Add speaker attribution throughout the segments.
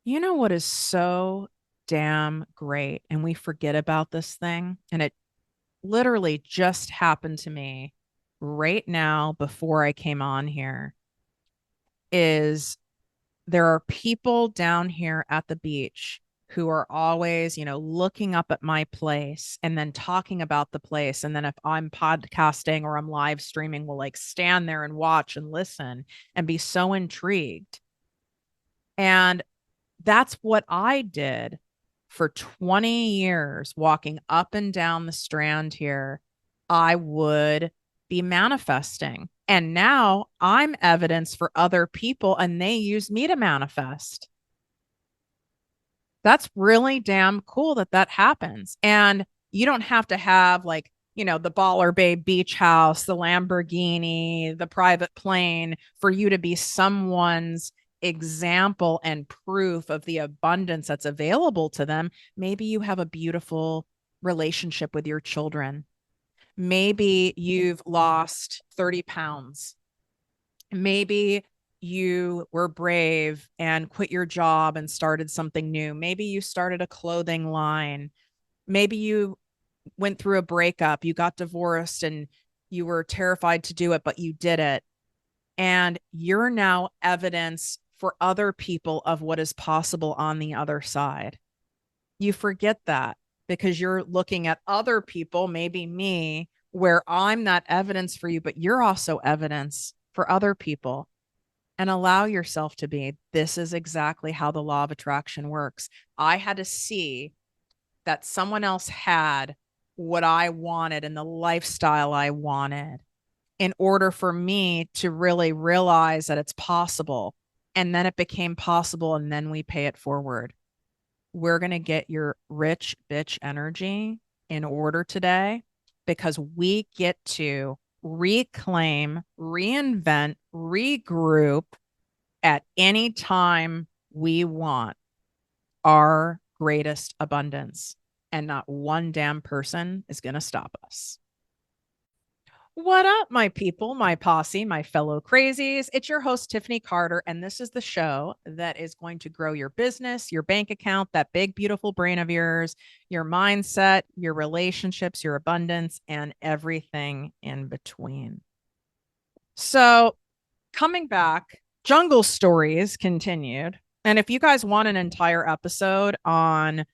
Speaker 1: You know what is so damn great? And we forget about this thing. And it literally just happened to me right now before I came on here. Is there are people down here at the beach who are always, looking up at my place and then talking about the place. And then if I'm podcasting or I'm live streaming, will like stand there and watch and listen and be so intrigued. And that's what I did for 20 years, walking up and down the strand here. I would be manifesting. And now I'm evidence for other people, and they use me to manifest. That's really damn cool that that happens. And you don't have to have like, the Baller Babe beach house, the Lamborghini, the private plane for you to be someone's example and proof of the abundance that's available to them. Maybe you have a beautiful relationship with your children. Maybe you've lost 30 pounds. Maybe you were brave and quit your job and started something new. Maybe you started a clothing line. Maybe you went through a breakup, you got divorced and you were terrified to do it, but you did it. And you're now evidence for other people of what is possible on the other side. You forget that because you're looking at other people, maybe me, where I'm not evidence for you, but you're also evidence for other people. And allow yourself to be. This is exactly how the law of attraction works. I had to see that someone else had what I wanted and the lifestyle I wanted in order for me to really realize that it's possible. And then it became possible. And then we pay it forward. We're going to get your rich bitch energy in order today because we get to reclaim, reinvent, regroup at any time we want our greatest abundance. And not one damn person is going to stop us. What up, my people, my posse, my fellow crazies? It's your host, Tiffany Carter, and this is the show that is going to grow your business, your bank account, that big, beautiful brain of yours, your mindset, your relationships, your abundance, and everything in between. So, coming back, Jungle Stories continued. And if you guys want an entire episode on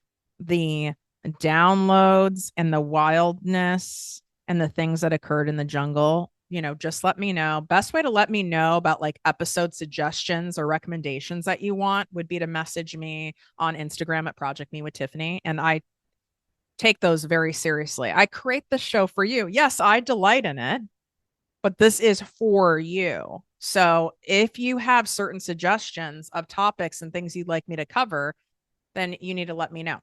Speaker 1: the downloads and the wildness and the things that occurred in the jungle, just let me know. Best way to let me know about like episode suggestions or recommendations that you want would be to message me on Instagram at ProjectME with Tiffany. And I take those very seriously. I create the show for you. Yes, I delight in it, but this is for you. So if you have certain suggestions of topics and things you'd like me to cover, then you need to let me know.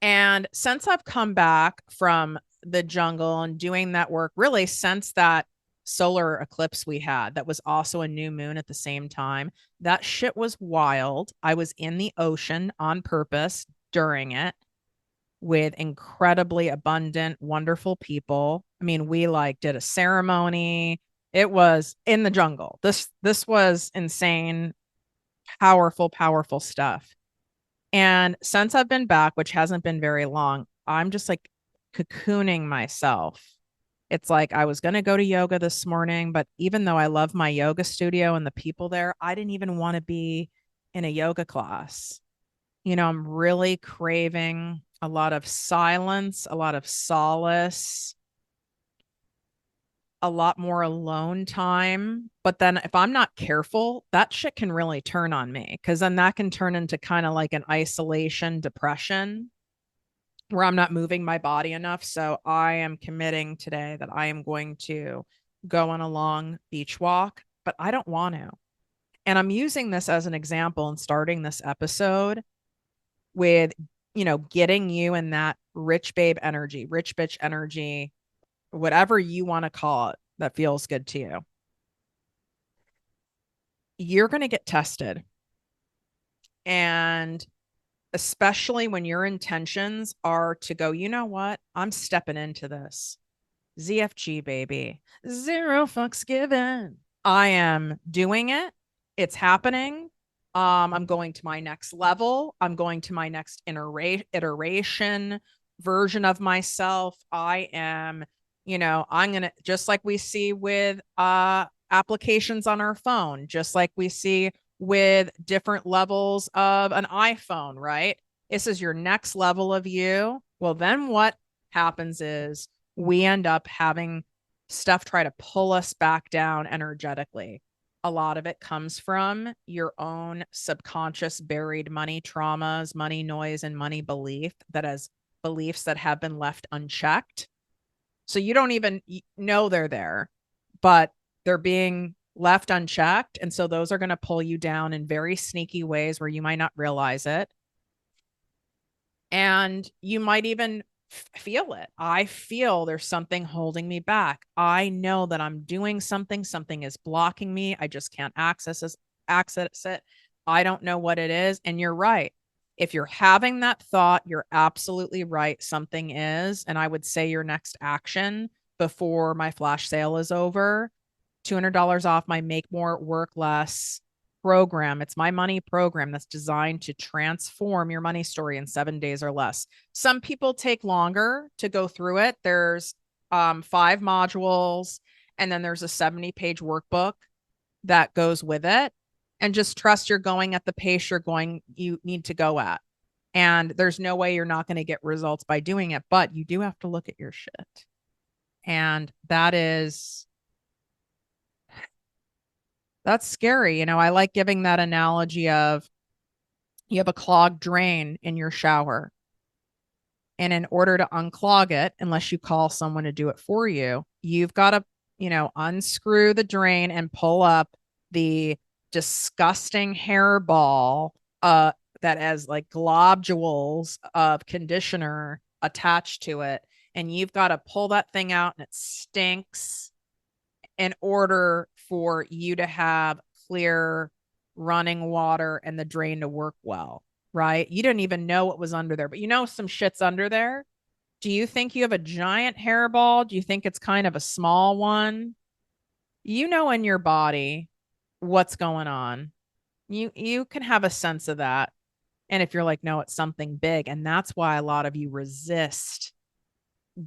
Speaker 1: And since I've come back from the jungle and doing that work, really since that solar eclipse we had, that was also a new moon at the same time, that shit was wild. I was in the ocean on purpose during it with incredibly abundant, wonderful people. I mean, we like did a ceremony. It was in the jungle. This was insane, powerful, powerful stuff. And since I've been back, which hasn't been very long, I'm just like cocooning myself. It's like I was going to go to yoga this morning, but even though I love my yoga studio and the people there, I didn't even want to be in a yoga class. I'm really craving a lot of silence, a lot of solace, a lot more alone time. But then if I'm not careful, that shit can really turn on me because then that can turn into kind of like an isolation depression where I'm not moving my body enough. So I am committing today that I am going to go on a long beach walk, but I don't want to. And I'm using this as an example and starting this episode with, getting you in that rich babe energy, rich bitch energy, whatever you want to call it that feels good to you. You're going to get tested. And especially when your intentions are to go, you know what? I'm stepping into this. ZFG, baby. Zero fucks given. I am doing it. It's happening. I'm going to my next level. I'm going to my next iteration version of myself. I am, I'm going to, just like we see with applications on our phone, just like we see with different levels of an iPhone, right? This is your next level of you. Well, then what happens is we end up having stuff try to pull us back down energetically. A lot of it comes from your own subconscious buried money traumas, money noise, and money beliefs that have been left unchecked. So you don't even know they're there, but they're being left unchecked. And so those are going to pull you down in very sneaky ways where you might not realize it. And you might even feel it. I feel there's something holding me back. I know that I'm doing something is blocking me. I just can't access it. I don't know what it is. And you're right. If you're having that thought, you're absolutely right. Something is. And I would say your next action before my flash sale is over, $200 off my Make More, Work Less program. It's my money program that's designed to transform your money story in 7 days or less. Some people take longer to go through it. There's 5 modules, and then there's a 70-page workbook that goes with it. And just trust you're going at the pace you need to go at. And there's no way you're not going to get results by doing it, but you do have to look at your shit. And that's scary. I like giving that analogy of you have a clogged drain in your shower. And in order to unclog it, unless you call someone to do it for you, you've got to, unscrew the drain and pull up the disgusting hairball that has like globules of conditioner attached to it. And you've got to pull that thing out and it stinks in order for you to have clear running water and the drain to work well, right? You didn't even know what was under there, but some shit's under there. Do you think you have a giant hairball? Do you think it's kind of a small one? In your body what's going on. You can have a sense of that. And if you're like, no, it's something big. And that's why a lot of you resist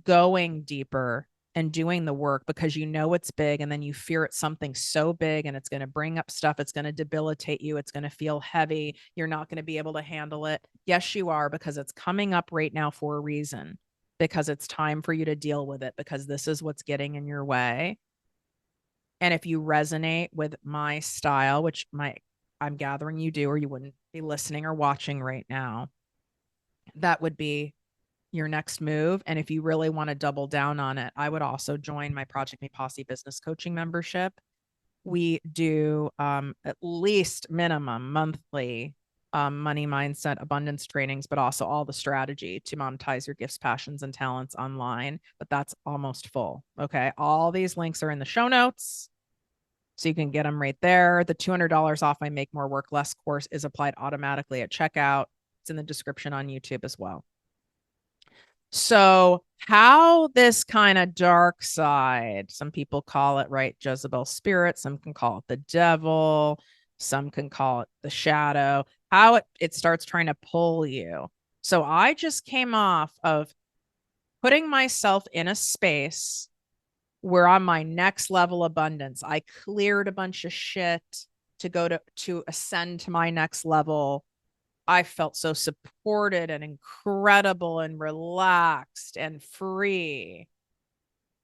Speaker 1: going deeper and doing the work, because it's big, and then you fear it's something so big and it's going to bring up stuff. It's going to debilitate you. It's going to feel heavy. You're not going to be able to handle it. Yes, you are, because it's coming up right now for a reason, because it's time for you to deal with it, because this is what's getting in your way. And if you resonate with my style, which I'm gathering you do, or you wouldn't be listening or watching right now, that would be your next move. And if you really want to double down on it, I would also join my ProjectME Posse business coaching membership. We do at least minimum monthly money mindset abundance trainings, but also all the strategy to monetize your gifts, passions, and talents online. But that's almost full. Okay. All these links are in the show notes, so you can get them right there. The $200 off my Make More, Work Less course is applied automatically at checkout. It's in the description on YouTube as well. So how this kind of dark side, some people call it, right, Jezebel spirit, some can call it the devil, some can call it the shadow, how it starts trying to pull you. So I just came off of putting myself in a space where on my next level abundance, I cleared a bunch of shit to go to ascend to my next level. I felt so supported and incredible and relaxed and free.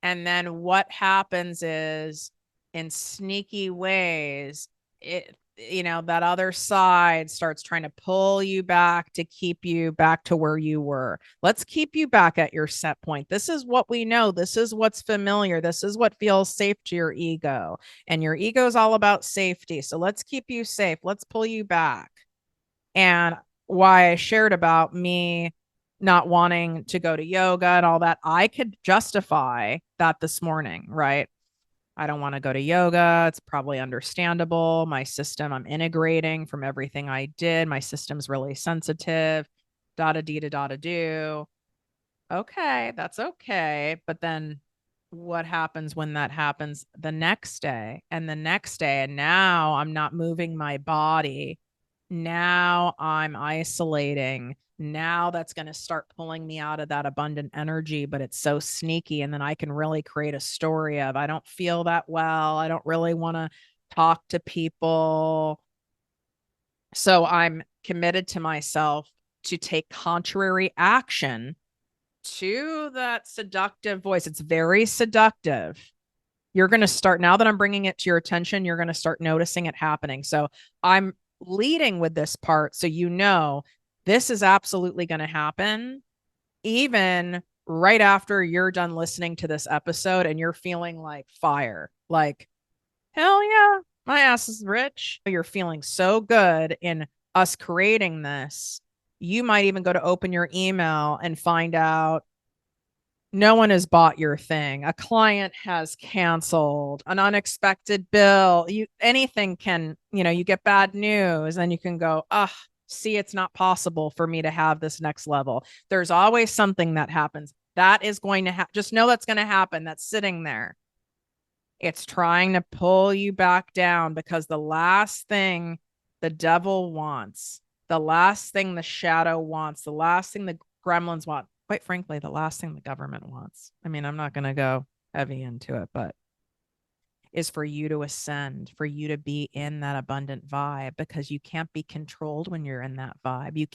Speaker 1: And then what happens is, in sneaky ways, that other side starts trying to pull you back to keep you back to where you were. Let's keep you back at your set point. This is what we know. This is what's familiar. This is what feels safe to your ego. And your ego is all about safety. So let's keep you safe. Let's pull you back. And why I shared about me not wanting to go to yoga and all that, I could justify that this morning, right? I don't want to go to yoga. It's probably understandable. My system, I'm integrating from everything I did. My system's really sensitive. Do. Okay, that's okay. But then what happens when that happens the next day and the next day? And now I'm not moving my body Now I'm isolating. Now that's going to start pulling me out of that abundant energy, but it's so sneaky. And then I can really create a story of, I don't feel that well. I don't really want to talk to people. So I'm committed to myself to take contrary action to that seductive voice. It's very seductive. You're going to start, now that I'm bringing it to your attention, you're going to start noticing it happening. So I'm leading with this part. So, this is absolutely going to happen, even right after you're done listening to this episode and you're feeling like fire, like, hell yeah, my ass is rich. You're feeling so good in us creating this. You might even go to open your email and find out no one has bought your thing. A client has canceled, an unexpected bill. Anything can, you get bad news and you can go, see, it's not possible for me to have this next level. There's always something that happens. That is going to happen. Just know that's going to happen. That's sitting there. It's trying to pull you back down, because the last thing the devil wants, the last thing the shadow wants, the last thing the gremlins want, quite frankly, the last thing the government wants. I mean, I'm not going to go heavy into it, but is for you to ascend, for you to be in that abundant vibe, because you can't be controlled when you're in that vibe. You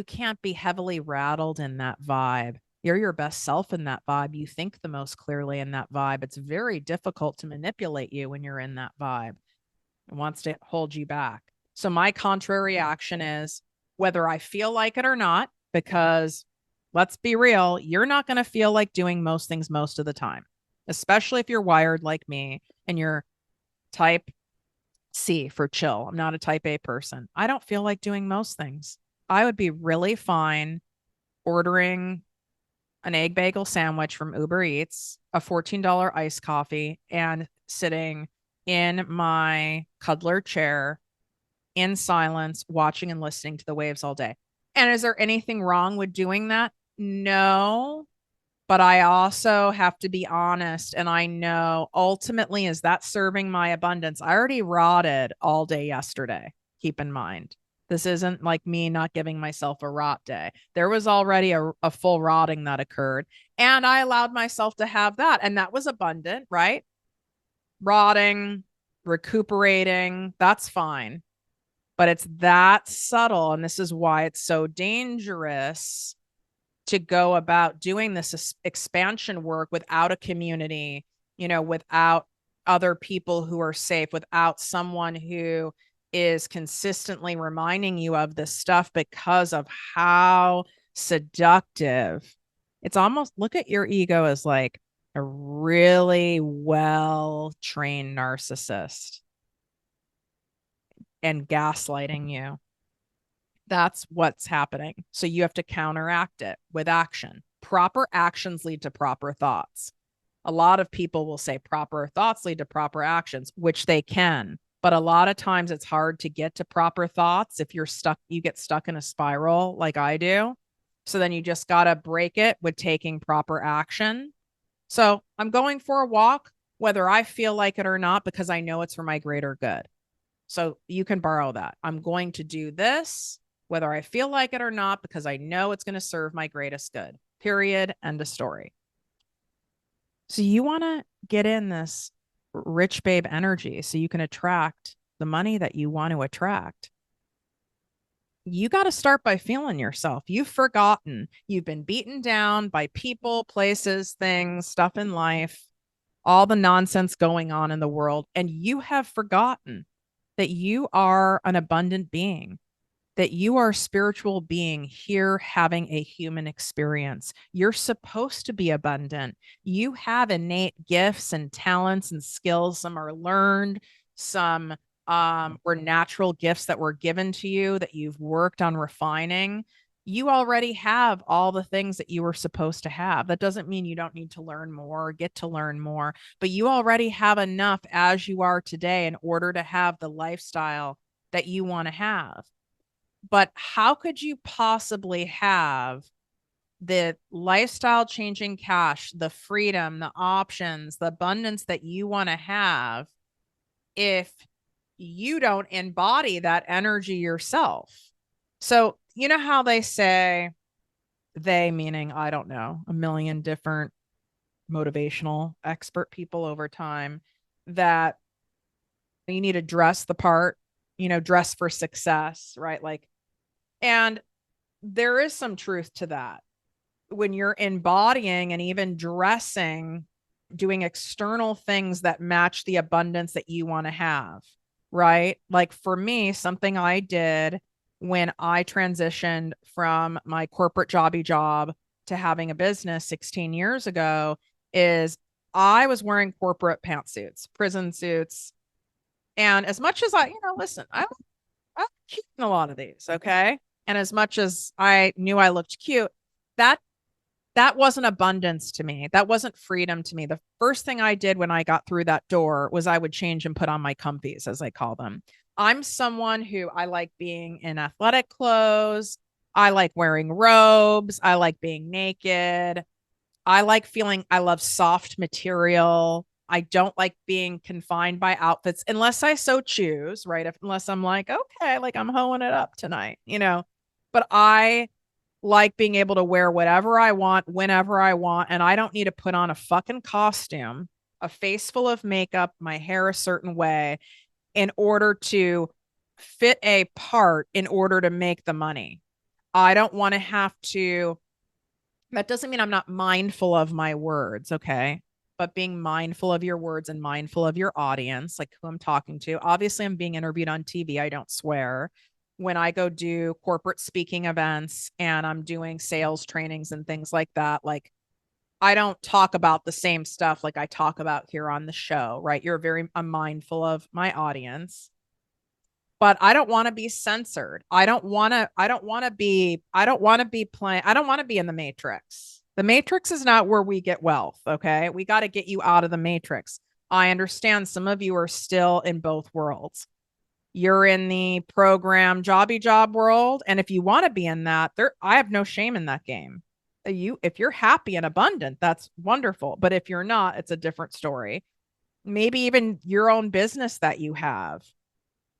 Speaker 1: can't be heavily rattled in that vibe. You're your best self in that vibe. You think the most clearly in that vibe. It's very difficult to manipulate you when you're in that vibe. It wants to hold you back. So my contrary action is, whether I feel like it or not, because let's be real, you're not going to feel like doing most things most of the time, especially if you're wired like me and you're type C for chill. I'm not a type A person. I don't feel like doing most things. I would be really fine ordering an egg bagel sandwich from Uber Eats, a $14 iced coffee, and sitting in my cuddler chair in silence, watching and listening to the waves all day. And is there anything wrong with doing that? No. But I also have to be honest. And I know, ultimately, is that serving my abundance? I already rotted all day yesterday. Keep in mind, this isn't like me not giving myself a rot day. There was already a full rotting that occurred. And I allowed myself to have that. And that was abundant, right? Rotting, recuperating, that's fine. But it's that subtle. And this is why it's so dangerous to go about doing this expansion work without a community, without other people who are safe, without someone who is consistently reminding you of this stuff, because of how seductive. It's almost, look at your ego as like a really well trained narcissist and gaslighting you. That's what's happening. So you have to counteract it with action. Proper actions lead to proper thoughts. A lot of people will say proper thoughts lead to proper actions, which they can. But a lot of times it's hard to get to proper thoughts if you get stuck in a spiral like I do. So then you just got to break it with taking proper action. So I'm going for a walk, whether I feel like it or not, because I know it's for my greater good. So you can borrow that. I'm going to do this, whether I feel like it or not, because I know it's going to serve my greatest good. Period. End of story. So you want to get in this rich babe energy so you can attract the money that you want to attract. You got to start by feeling yourself. You've forgotten. You've been beaten down by people, places, things, stuff in life, all the nonsense going on in the world. And you have forgotten that you are an abundant being, that you are a spiritual being here having a human experience. You're supposed to be abundant. You have innate gifts and talents and skills. Some are learned, some were natural gifts that were given to you that you've worked on refining. You already have all the things that you were supposed to have. That doesn't mean you don't need to learn more or get to learn more, but you already have enough as you are today in order to have the lifestyle that you want to have. But how could you possibly have the lifestyle changing cash, the freedom, the options, the abundance that you want to have if you don't embody that energy yourself. So, you know how they say, they meaning, I don't know, a million different motivational expert people over time, that you need to dress the part, dress for success, right? Like, and there is some truth to that. When you're embodying and even dressing, doing external things that match the abundance that you want to have, right? Like for me, something I did when I transitioned from my corporate jobby job to having a business 16 years ago is I was wearing corporate pantsuits, prison suits. And as much as listen, I'm cute in a lot of these, okay? And as much as I knew I looked cute, that that wasn't abundance to me. That wasn't freedom to me. The first thing I did when I got through that door was I would change and put on my comfies, as I call them. I'm someone who I like being in athletic clothes. I like wearing robes. I like being naked. I like feeling, I love soft material. I don't like being confined by outfits unless I so choose, right? Unless I'm like, okay, like I'm hoeing it up tonight. But I like being able to wear whatever I want, whenever I want. And I don't need to put on a fucking costume, a face full of makeup, my hair a certain way in order to fit a part in order to make the money. I don't want to have to, that doesn't mean I'm not mindful of my words, okay? But being mindful of your words and mindful of your audience, like who I'm talking to. Obviously, I'm being interviewed on TV. I don't swear. When I go do corporate speaking events and I'm doing sales trainings and things like that, like I don't talk about the same stuff like I talk about here on the show, right? I'm mindful of my audience, but I don't want to be censored. I don't want to be playing. I don't want to be in the matrix. The matrix is not where we get wealth. Okay. We got to get you out of the matrix. I understand some of you are still in both worlds. You're in the program jobby job world. And if you want to be in that, I have no shame in that game. If you're happy and abundant, that's wonderful. But if you're not, it's a different story. Maybe even your own business that you have,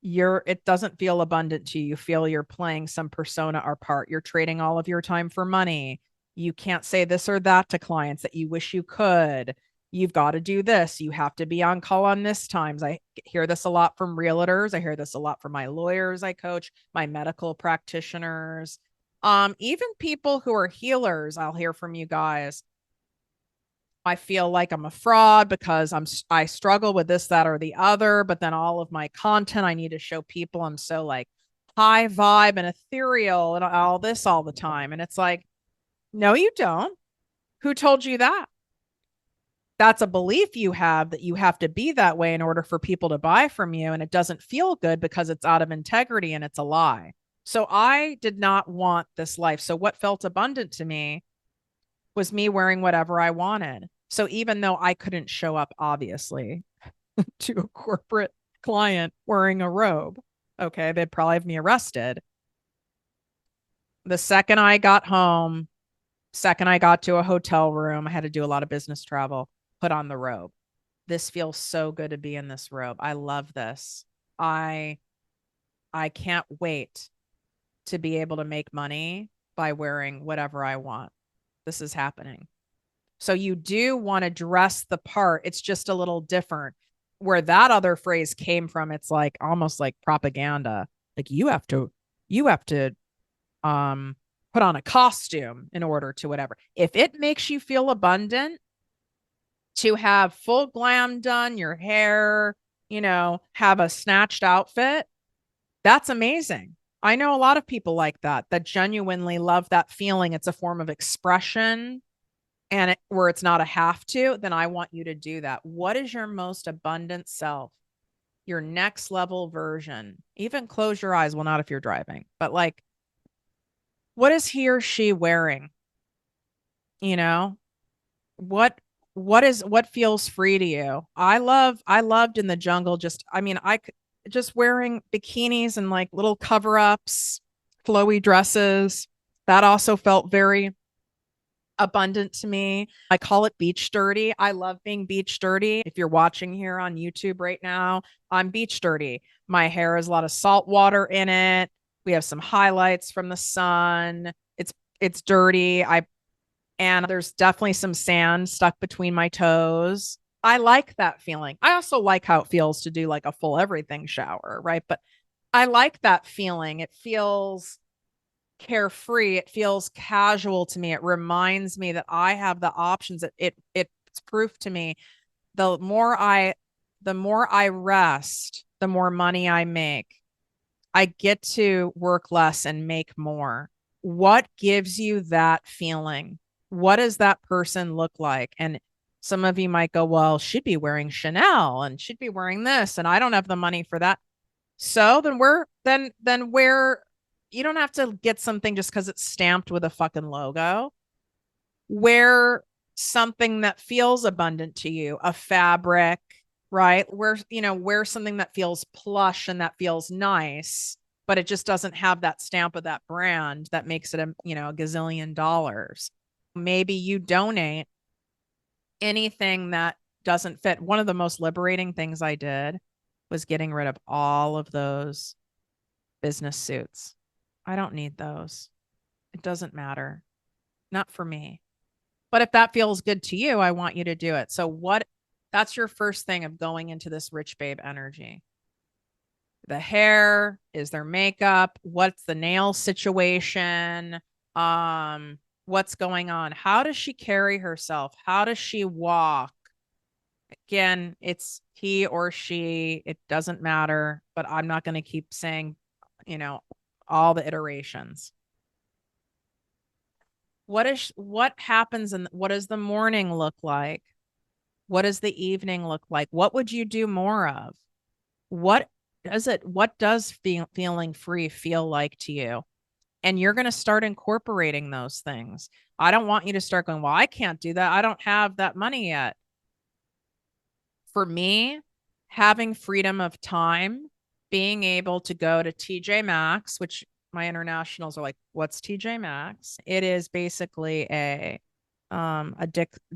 Speaker 1: it doesn't feel abundant to you. You feel you're playing some persona or part. You're trading all of your time for money. You can't say this or that to clients that you wish you could. You've got to do this. You have to be on call on this times. I hear this a lot from realtors. I hear this a lot from my lawyers I coach, my medical practitioners, even people who are healers. I'll hear from you guys. I feel like I'm a fraud because I struggle with this, that, or the other. But then all of my content, I need to show people I'm so like high vibe and ethereal and all this all the time. And it's like, no, you don't. Who told you that? That's a belief you have that you have to be that way in order for people to buy from you. And it doesn't feel good because it's out of integrity and it's a lie. So I did not want this life. So what felt abundant to me was me wearing whatever I wanted. So even though I couldn't show up, obviously, to a corporate client wearing a robe, okay, they'd probably have me arrested. The second I got home, second I got to a hotel room, I had to do a lot of business travel, put on the robe. This feels so good to be in this robe. I love this. I can't wait to be able to make money by wearing whatever I want. This is happening. So you do want to dress the part. It's just a little different. Where that other phrase came from, it's like almost like propaganda. Like you have to put on a costume in order to whatever. If it makes you feel abundant to have full glam done, your hair, have a snatched outfit, that's amazing. I know a lot of people like that genuinely love that feeling. It's a form of expression and where it's not a have to, then I want you to do that. What is your most abundant self? Your next level version. Even close your eyes. Well, not if you're driving, but like, what is he or she wearing? You know, what feels free to you? I loved in the jungle. Just wearing bikinis and like little cover ups, flowy dresses. That also felt very abundant to me. I call it beach dirty. I love being beach dirty. If you're watching here on YouTube right now, I'm beach dirty. My hair has a lot of salt water in it. We have some highlights from the sun. It's dirty. And there's definitely some sand stuck between my toes. I like that feeling. I also like how it feels to do like a full everything shower, right? But I like that feeling. It feels carefree. It feels casual to me. It reminds me that I have the options. It's proof to me. The more I rest, the more money I make. I get to work less and make more. What gives you that feeling? What does that person look like? And some of you might go, well, she'd be wearing Chanel and she'd be wearing this, and I don't have the money for that. So then we're you don't have to get something just because it's stamped with a fucking logo. Wear something that feels abundant to you, a fabric, right? Wear something that feels plush and that feels nice, but it just doesn't have that stamp of that brand that makes it a gazillion dollars. Maybe you donate anything that doesn't fit. One of the most liberating things I did was getting rid of all of those business suits. I don't need those. It doesn't matter. Not for me. But if that feels good to you, I want you to do it. So that's your first thing of going into this rich babe energy. The hair, is there makeup? What's the nail situation? What's going on? How does she carry herself? How does she walk? Again, it's he or she, it doesn't matter, but I'm not going to keep saying, all the iterations. What happens and what does the morning look like? What does the evening look like? What would you do more of? What does feeling free feel like to you? And you're going to start incorporating those things. I don't want you to start going, well, I can't do that. I don't have that money yet. For me, having freedom of time, being able to go to TJ Maxx, which my internationals are like, what's TJ Maxx? It is basically a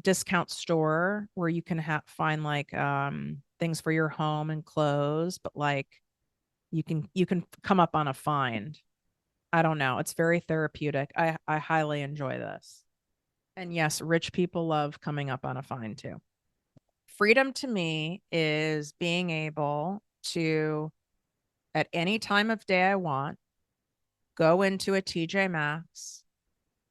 Speaker 1: discount store where you can find like things for your home and clothes, but like you can come up on a find. I don't know. It's very therapeutic. I highly enjoy this. And yes, rich people love coming up on a find too. Freedom to me is being able to, at any time of day I want, go into a TJ Maxx,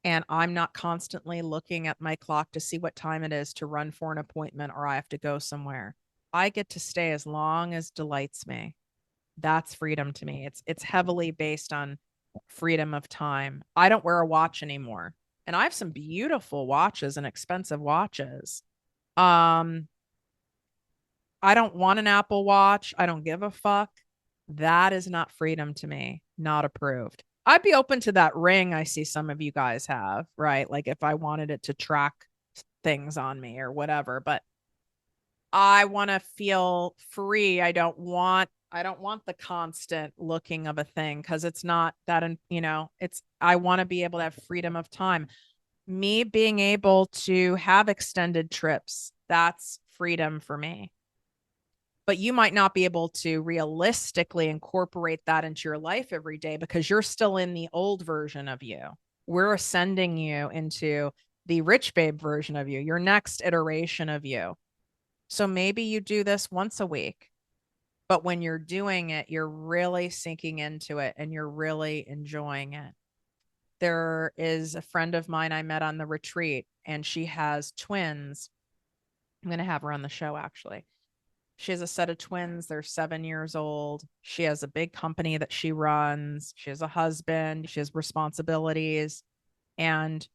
Speaker 1: and I'm not constantly looking at my clock to see what time it is to run for an appointment or I have to go somewhere. I get to stay as long as delights me. That's freedom to me. It's heavily based on freedom of time. I don't wear a watch anymore. And I have some beautiful watches and expensive watches. I don't want an Apple Watch. I don't give a fuck. That is not freedom to me. Not approved. I'd be open to that ring I see some of you guys have, right? Like if I wanted it to track things on me or whatever, but I want to feel free. I don't want the constant looking of a thing because it's not that, I want to be able to have freedom of time. Me being able to have extended trips, that's freedom for me. But you might not be able to realistically incorporate that into your life every day because you're still in the old version of you. We're ascending you into the rich babe version of you, your next iteration of you. So maybe you do this once a week, but when you're doing it, you're really sinking into it and you're really enjoying it. There is a friend of mine I met on the retreat, and she has twins. I'm going to have her on the show, actually. She has a set of twins. They're 7 years old. She has a big company that she runs. She has a husband. She has responsibilities. And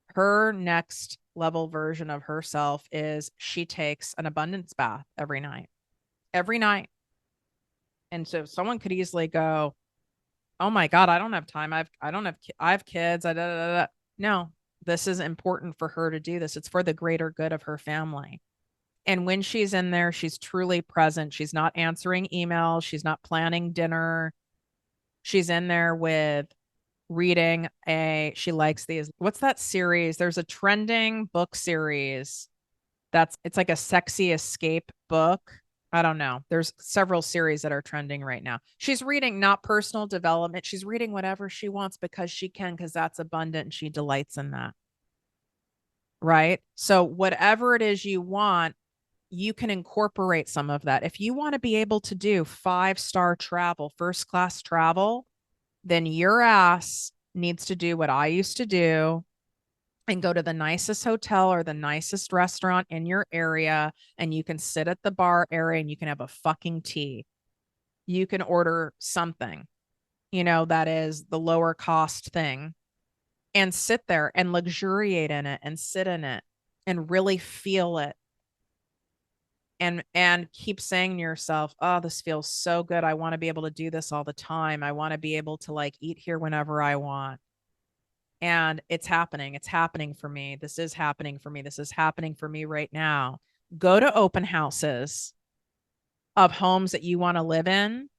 Speaker 1: her next level version of herself is she takes an abundance bath every night. Every night. And so someone could easily go, oh my God, I don't have time. I have kids. No, this is important for her to do this. It's for the greater good of her family. And when she's in there, she's truly present. She's not answering emails. She's not planning dinner. She's in there with reading she likes these. What's that series? There's a trending book series it's like a sexy escape book. I don't know. There's several series that are trending right now. She's reading not personal development. She's reading whatever she wants because she can, because that's abundant and she delights in that. Right. So whatever it is you want, you can incorporate some of that. If you want to be able to do 5-star travel, first class travel, then your ass needs to do what I used to do and go to the nicest hotel or the nicest restaurant in your area. And you can sit at the bar area and you can have a fucking tea. You can order something, that is the lower cost thing, and sit there and luxuriate in it and sit in it and really feel it. And keep saying to yourself, oh, this feels so good. I want to be able to do this all the time. I want to be able to like eat here whenever I want. And it's happening. It's happening for me. This is happening for me. This is happening for me right now. Go to open houses of homes that you want to live in.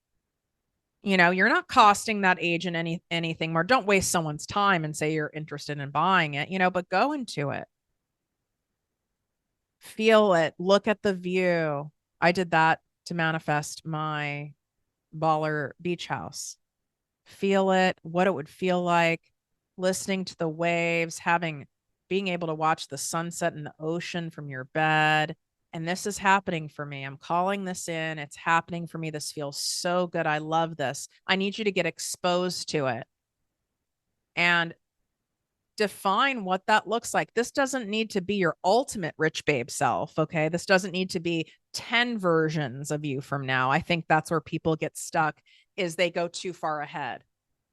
Speaker 1: You're not costing that agent anything more. Don't waste someone's time and say you're interested in buying it, but go into it. Feel it. Look at the view. I did that to manifest my baller beach house. Feel it, what it would feel like, listening to the waves, being able to watch the sunset in the ocean from your bed. And this is happening for me. I'm calling this in. It's happening for me. This feels so good. I love this. I need you to get exposed to it and define what that looks like. This doesn't need to be your ultimate rich babe self. Okay. This doesn't need to be 10 versions of you from now. I think that's where people get stuck, is they go too far ahead.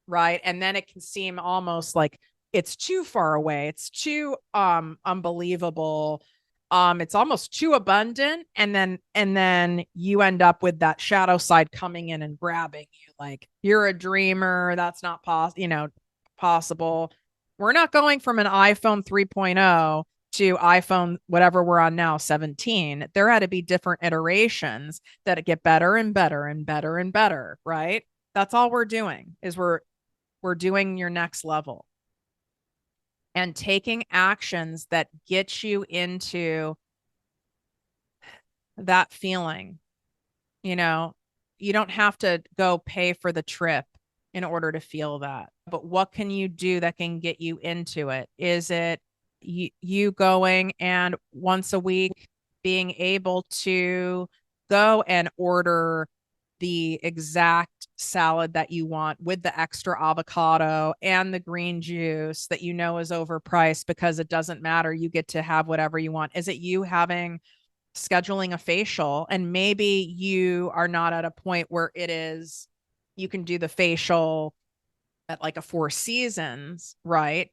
Speaker 1: Right. And then it can seem almost like it's too far away. It's too unbelievable. It's almost too abundant. And then you end up with that shadow side coming in and grabbing you, like you're a dreamer. That's not possible. We're not going from an iPhone 3.0 to iPhone, whatever we're on now, 17. There had to be different iterations that get better and better and better and better. Right. That's all we're doing, is we're doing your next level and taking actions that get you into that feeling. You don't have to go pay for the trip in order to feel that. But what can you do that can get you into it? Is it you going and once a week being able to go and order the exact salad that you want with the extra avocado and the green juice that is overpriced because it doesn't matter. You get to have whatever you want. Is it you scheduling a facial, and maybe you are not at a point where you can do the facial at like a Four Seasons, right?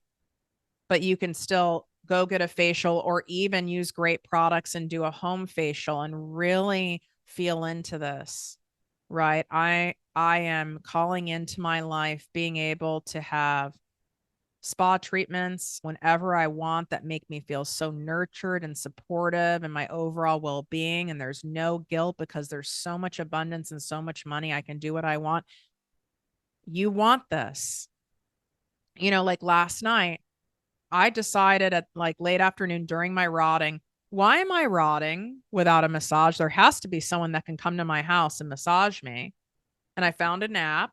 Speaker 1: But you can still go get a facial or even use great products and do a home facial and really feel into this. Right. I am calling into my life being able to have spa treatments whenever I want that make me feel so nurtured and supportive and my overall well-being. And there's no guilt because there's so much abundance and so much money. I can do what I want. You want this. Like last night, I decided at like late afternoon during my rotting, why am I rotting without a massage? There has to be someone that can come to my house and massage me. And I found an app,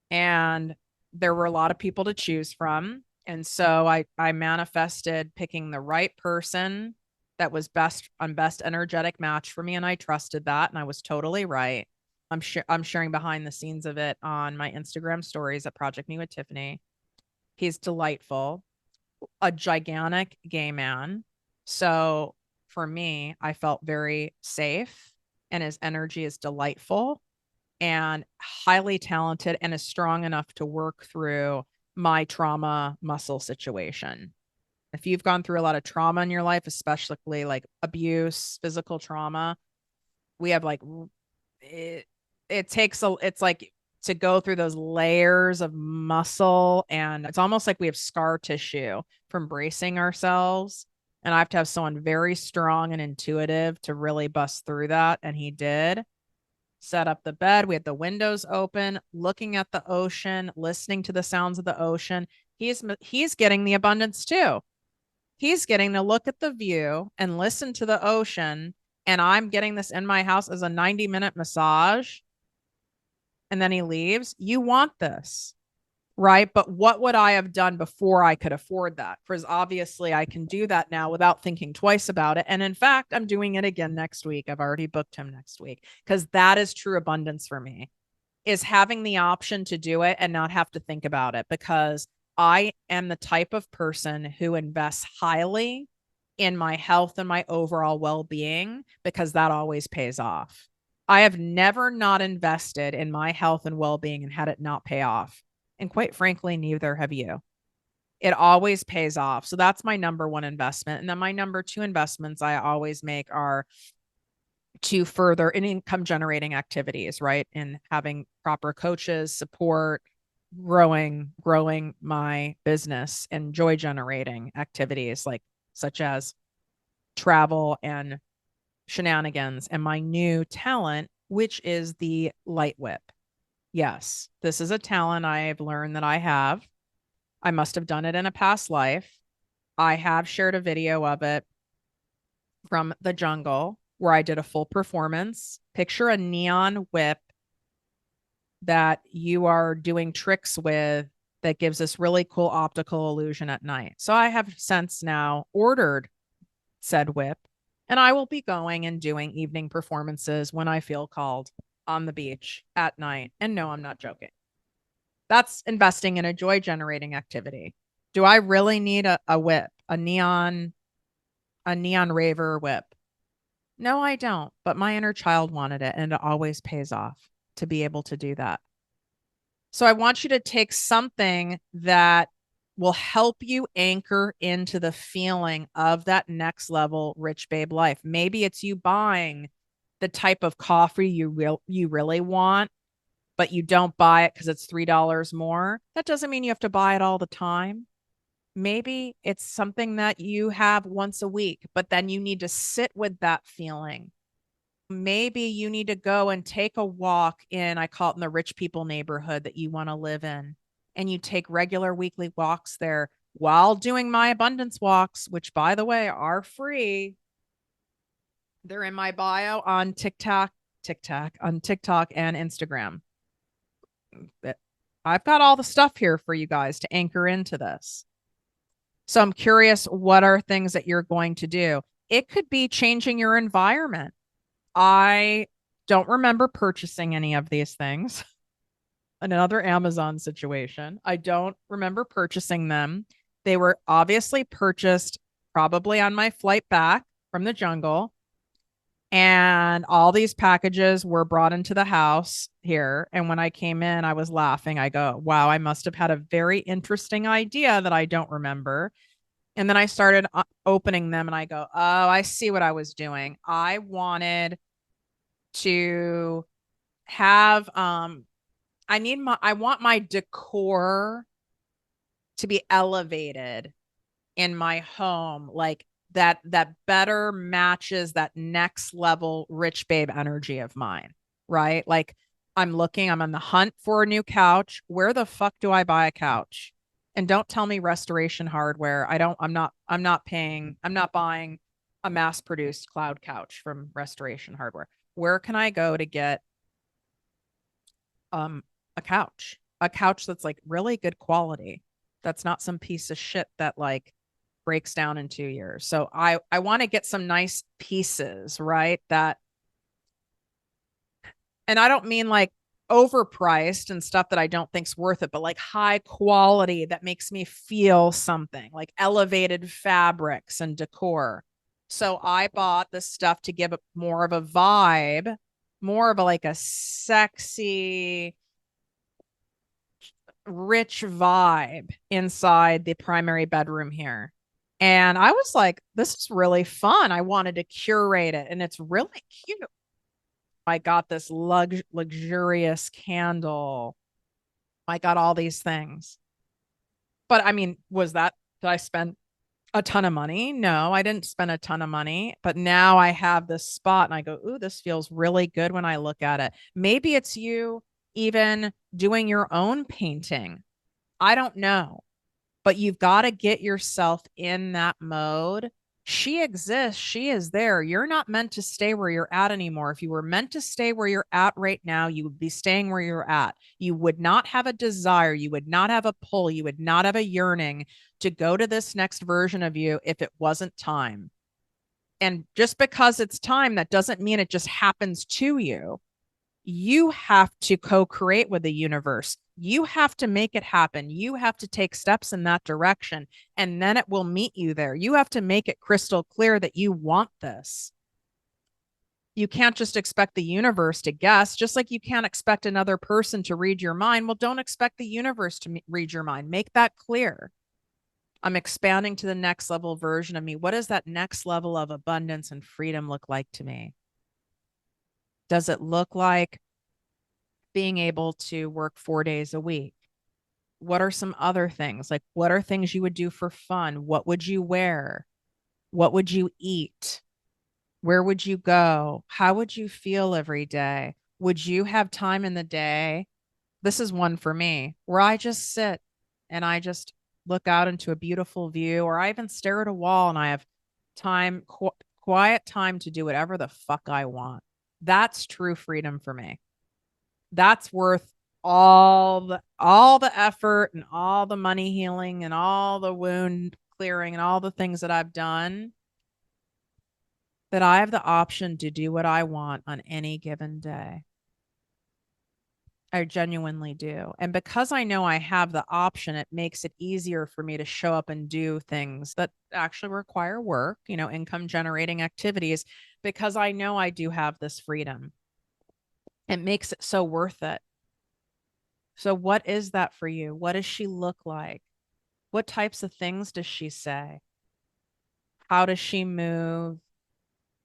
Speaker 1: and there were a lot of people to choose from. And so I manifested picking the right person that was best energetic match for me. And I trusted that. And I was totally right. I'm sharing behind the scenes of it on my Instagram stories at ProjectME with Tiffany. He's delightful, a gigantic gay man. So for me, I felt very safe, and his energy is delightful and highly talented and is strong enough to work through my trauma muscle situation. If you've gone through a lot of trauma in your life, especially like abuse, physical trauma, we have like it's like to go through those layers of muscle, and it's almost like we have scar tissue from bracing ourselves. And I have to have someone very strong and intuitive to really bust through that. And he did. set up the bed. We had the windows open, looking at the ocean, listening to the sounds of the ocean. He's getting the abundance too. He's getting to look at the view and listen to the ocean. And I'm getting this in my house as a 90-minute massage. And then he leaves. You want this, right? But what would I have done before I could afford that? Because obviously I can do that now without thinking twice about it. And in fact, I'm doing it again next week. I've already booked him next week because that is true abundance for me, is having the option to do it and not have to think about it, because I am the type of person who invests highly in my health and my overall well-being, because that always pays off. I have never not invested in my health and well-being and had it not pay off. And quite frankly, neither have you. It always pays off. So that's my number one investment. And then my number two investments I always make are to further in income generating activities, right? And having proper coaches, support, growing my business, and joy generating activities like such as travel and shenanigans, and my new talent, which is the light whip. Yes, this is a talent I've learned that I have. I must have done it in a past life. I have shared a video of it from the jungle where I did a full performance. Picture a neon whip that you are doing tricks with that gives this really cool optical illusion at night. So I have since now ordered said whip, and I will be going and doing evening performances when I feel called on the beach at night. And no, I'm not joking. That's investing in a joy generating activity. Do I really need a whip, a neon raver whip? No, I don't. But my inner child wanted it, and it always pays off to be able to do that. So I want you to take something that will help you anchor into the feeling of that next level rich babe life. Maybe it's you buying the type of coffee you really want, but you don't buy it because it's $3 more. That doesn't mean you have to buy it all the time. Maybe it's something that you have once a week, but then you need to sit with that feeling. Maybe you need to go and take a walk in, I call it in the rich people neighborhood that you want to live in. And you take regular weekly walks there while doing my abundance walks, which by the way are free. They're in my bio on TikTok and Instagram. I've got all the stuff here for you guys to anchor into this. So I'm curious, what are things that you're going to do? It could be changing your environment. I don't remember purchasing any of these things. Another Amazon situation. I don't remember purchasing them. They were obviously purchased probably on my flight back from the jungle. And all these packages were brought into the house here. And when I came in, I was laughing. I go, wow, I must have had a very interesting idea that I don't remember. And then I started opening them and I go, oh, I see what I was doing. I wanted to have I want my decor to be elevated in my home, like that better matches that next level rich babe energy of mine, right? Like I'm on the hunt for a new couch. Where the fuck do I buy a couch? And don't tell me Restoration Hardware. I'm not buying a mass produced cloud couch from Restoration Hardware. Where can I go to get a couch that's like really good quality, that's not some piece of shit that like breaks down in 2 years? So I want to get some nice pieces, right? That, and I don't mean like overpriced and stuff that I don't think's worth it, but like high quality that makes me feel something, like elevated fabrics and decor. So I bought this stuff to give it more of a vibe, more of a like a sexy, rich vibe inside the primary bedroom here. And I was like, this is really fun. I wanted to curate it, and it's really cute. I got this luxurious candle. I got all these things. But I mean, did I spend A ton of money. No, I didn't spend a ton of money, but now I have this spot and I go, ooh, this feels really good when I look at it. Maybe it's you even doing your own painting. I don't know, but you've got to get yourself in that mode. She exists. She is there. You're not meant to stay where you're at anymore. If you were meant to stay where you're at right now, you would be staying where you're at. You would not have a desire. You would not have a pull. You would not have a yearning to go to this next version of you if it wasn't time. And just because it's time, that doesn't mean it just happens to you. You have to co-create with the universe. You have to make it happen. You have to take steps in that direction, and then it will meet you there. You have to make it crystal clear that you want this. You can't just expect the universe to guess, just like you can't expect another person to read your mind. Well, don't expect the universe to read your mind. Make that clear. I'm expanding to the next level version of me. What does that next level of abundance and freedom look like to me? Does it look like being able to work 4 days a week? What are some other things? Like, what are things you would do for fun? What would you wear? What would you eat? Where would you go? How would you feel every day? Would you have time in the day? This is one for me where I just sit and I just look out into a beautiful view, or I even stare at a wall and I have time, quiet time to do whatever the fuck I want. That's true freedom for me. That's worth all the effort and all the money healing and all the wound clearing and all the things that I've done, that I have the option to do what I want on any given day. I genuinely do. And because I know I have the option, it makes it easier for me to show up and do things that actually require work, income generating activities, because I know I do have this freedom. It makes it so worth it. So, what is that for you? What does she look like? What types of things does she say? How does she move?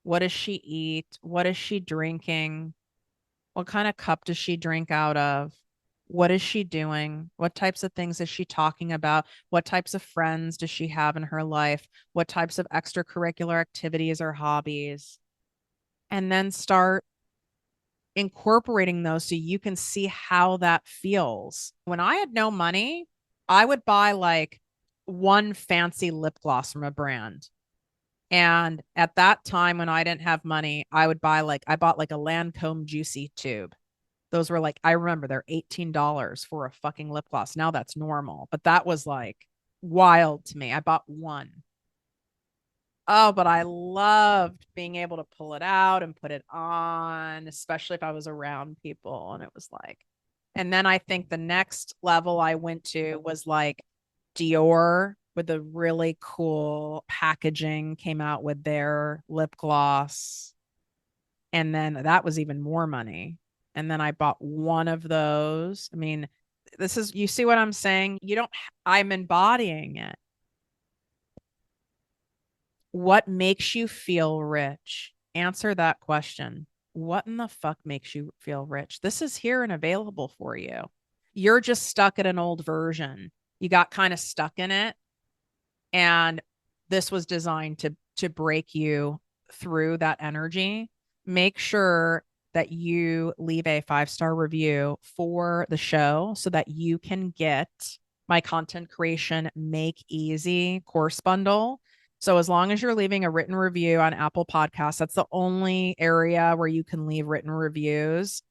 Speaker 1: What does she eat? What is she drinking? What kind of cup does she drink out of? What is she doing? What types of things is she talking about? What types of friends does she have in her life? What types of extracurricular activities or hobbies? And then start incorporating those so you can see how that feels. When I had no money, I would buy like one fancy lip gloss from a brand. And at that time, when I didn't have money, I bought like a Lancome Juicy tube. Those were like, I remember they're $18 for a fucking lip gloss. Now that's normal, but that was like wild to me. I bought one. Oh, but I loved being able to pull it out and put it on, especially if I was around people. And it was like, and then I think the next level I went to was like Dior with the really cool packaging, came out with their lip gloss. And then that was even more money. And then I bought one of those. I mean, you see what I'm saying? I'm embodying it. What makes you feel rich? Answer that question. What in the fuck makes you feel rich? This is here and available for you. You're just stuck at an old version. You got kind of stuck in it. And this was designed to break you through that energy. Make sure that you leave a 5-star review for the show so that you can get my content creation make easy course bundle. So as long as you're leaving a written review on Apple Podcasts, that's the only area where you can leave written reviews.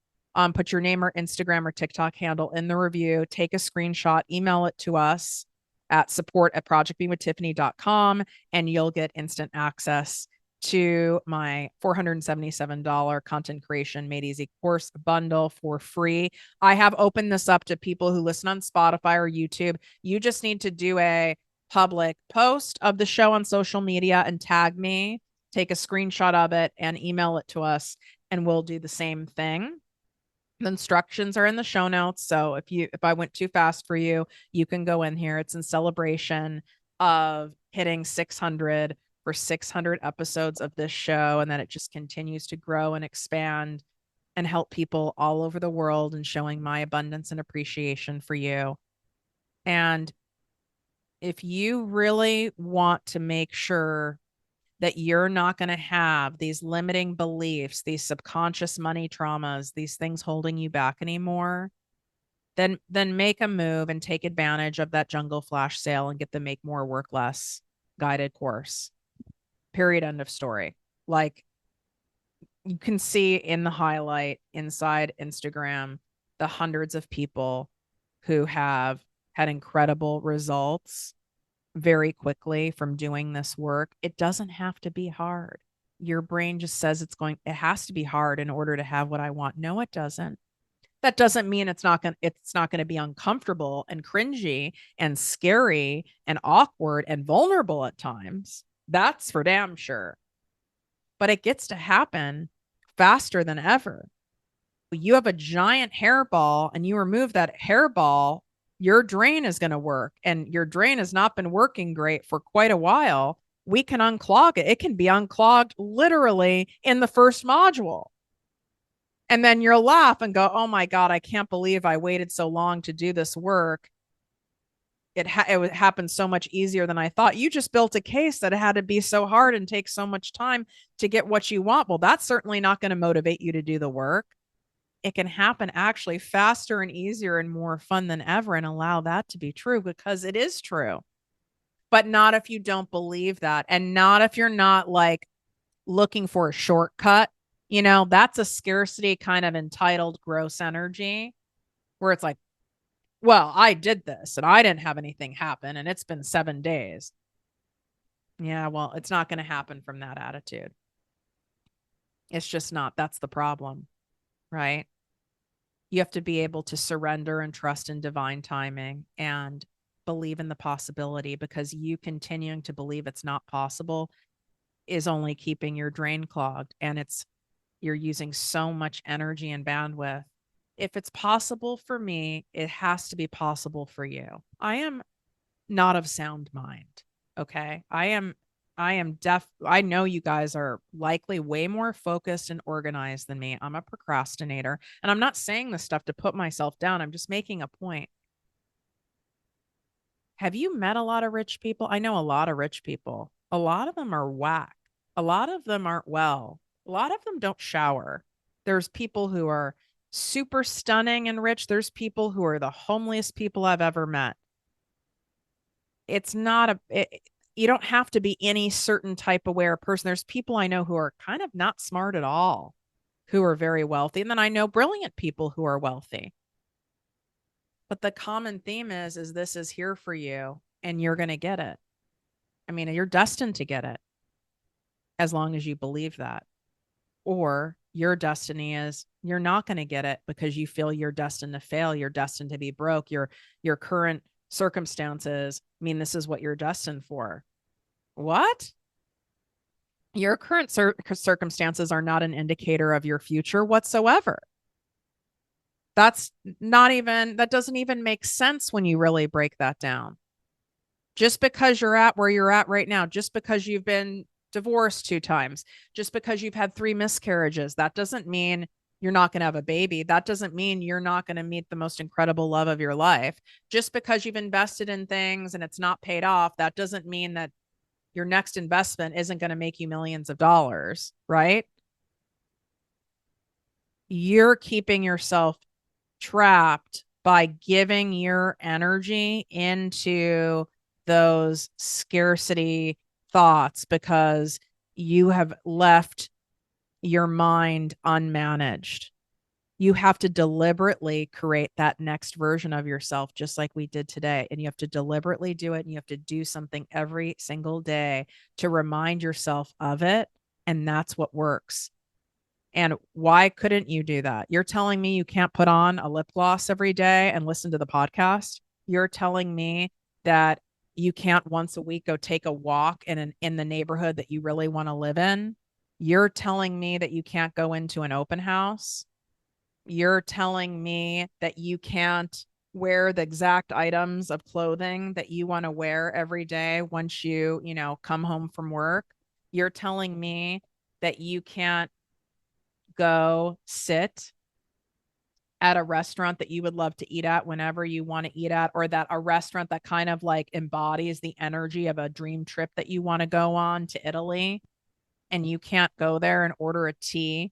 Speaker 1: Put your name or Instagram or TikTok handle in the review, take a screenshot, email it to us at support@projectmewithtiffany.com, and you'll get instant access to my $477 content creation made easy course bundle for free. I have opened this up to people who listen on Spotify or YouTube. You just need to do a public post of the show on social media and tag me, take a screenshot of it and email it to us, and we'll do the same thing. The instructions are in the show notes. So if I went too fast for you, you can go in here. It's in celebration of hitting 600 for 600 episodes of this show. And then it just continues to grow and expand and help people all over the world, and showing my abundance and appreciation for you. And If you really want to make sure that you're not going to have these limiting beliefs, these subconscious money traumas, these things holding you back anymore, then make a move and take advantage of that jungle flash sale and get the make more work less guided course. Period. End of story. Like, you can see in the highlight inside Instagram the hundreds of people who have had incredible results very quickly from doing this work. It doesn't have to be hard. Your brain just says it has to be hard in order to have what I want. No, it doesn't. That doesn't mean it's not going to be uncomfortable and cringy and scary and awkward and vulnerable at times. That's for damn sure. But it gets to happen faster than ever. You have a giant hairball and you remove that hairball, your drain is going to work, and your drain has not been working great for quite a while. We can unclog it. It can be unclogged literally in the first module. And then you'll laugh and go, oh my God, I can't believe I waited so long to do this work. It happened so much easier than I thought. You just built a case that it had to be so hard and take so much time to get what you want. Well, that's certainly not going to motivate you to do the work. It can happen actually faster and easier and more fun than ever, and allow that to be true, because it is true. But not if you don't believe that, and not if you're not like looking for a shortcut. That's a scarcity kind of entitled gross energy where it's like, well, I did this and I didn't have anything happen and it's been 7 days. Yeah, well, it's not going to happen from that attitude. It's just not. That's the problem, right? You have to be able to surrender and trust in divine timing and believe in the possibility, because you continuing to believe it's not possible is only keeping your drain clogged, and you're using so much energy and bandwidth. If it's possible for me, it has to be possible for you. I am not of sound mind. Okay. I know you guys are likely way more focused and organized than me. I'm a procrastinator, and I'm not saying this stuff to put myself down. I'm just making a point. Have you met a lot of rich people? I know a lot of rich people. A lot of them are whack. A lot of them aren't well. A lot of them don't shower. There's people who are super stunning and rich. There's people who are the homeliest people I've ever met. It's not you don't have to be any certain type of aware person. There's people I know who are kind of not smart at all, who are very wealthy. And then I know brilliant people who are wealthy. But the common theme is this is here for you and you're going to get it. I mean, you're destined to get it as long as you believe that. Or your destiny is you're not going to get it because you feel you're destined to fail. You're destined to be broke. Your current circumstances mean this is what you're destined for. What? Your current circumstances are not an indicator of your future whatsoever. That doesn't even make sense when you really break that down. Just because you're at where you're at right now, just because you've been divorced 2 times, just because you've had 3 miscarriages, that doesn't mean you're not going to have a baby. That doesn't mean you're not going to meet the most incredible love of your life. Just because you've invested in things and it's not paid off, that doesn't mean that your next investment isn't going to make you millions of dollars, right? You're keeping yourself trapped by giving your energy into those scarcity thoughts because you have left your mind unmanaged. You have to deliberately create that next version of yourself, just like we did today. And you have to deliberately do it. And you have to do something every single day to remind yourself of it. And that's what works. And why couldn't you do that? You're telling me you can't put on a lip gloss every day and listen to the podcast. You're telling me that you can't once a week go take a walk in the neighborhood that you really want to live in. You're telling me that you can't go into an open house. You're telling me that you can't wear the exact items of clothing that you want to wear every day once you come home from work. You're telling me that you can't go sit at a restaurant that you would love to eat at whenever you want to eat at, or that a restaurant that kind of like embodies the energy of a dream trip that you want to go on to Italy, and you can't go there and order a tea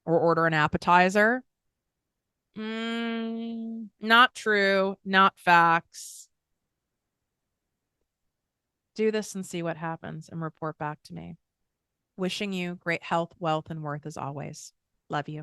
Speaker 1: or order an appetizer? Not true, not facts. Do this and see what happens and report back to me. Wishing you great health, wealth, and worth as always. Love you.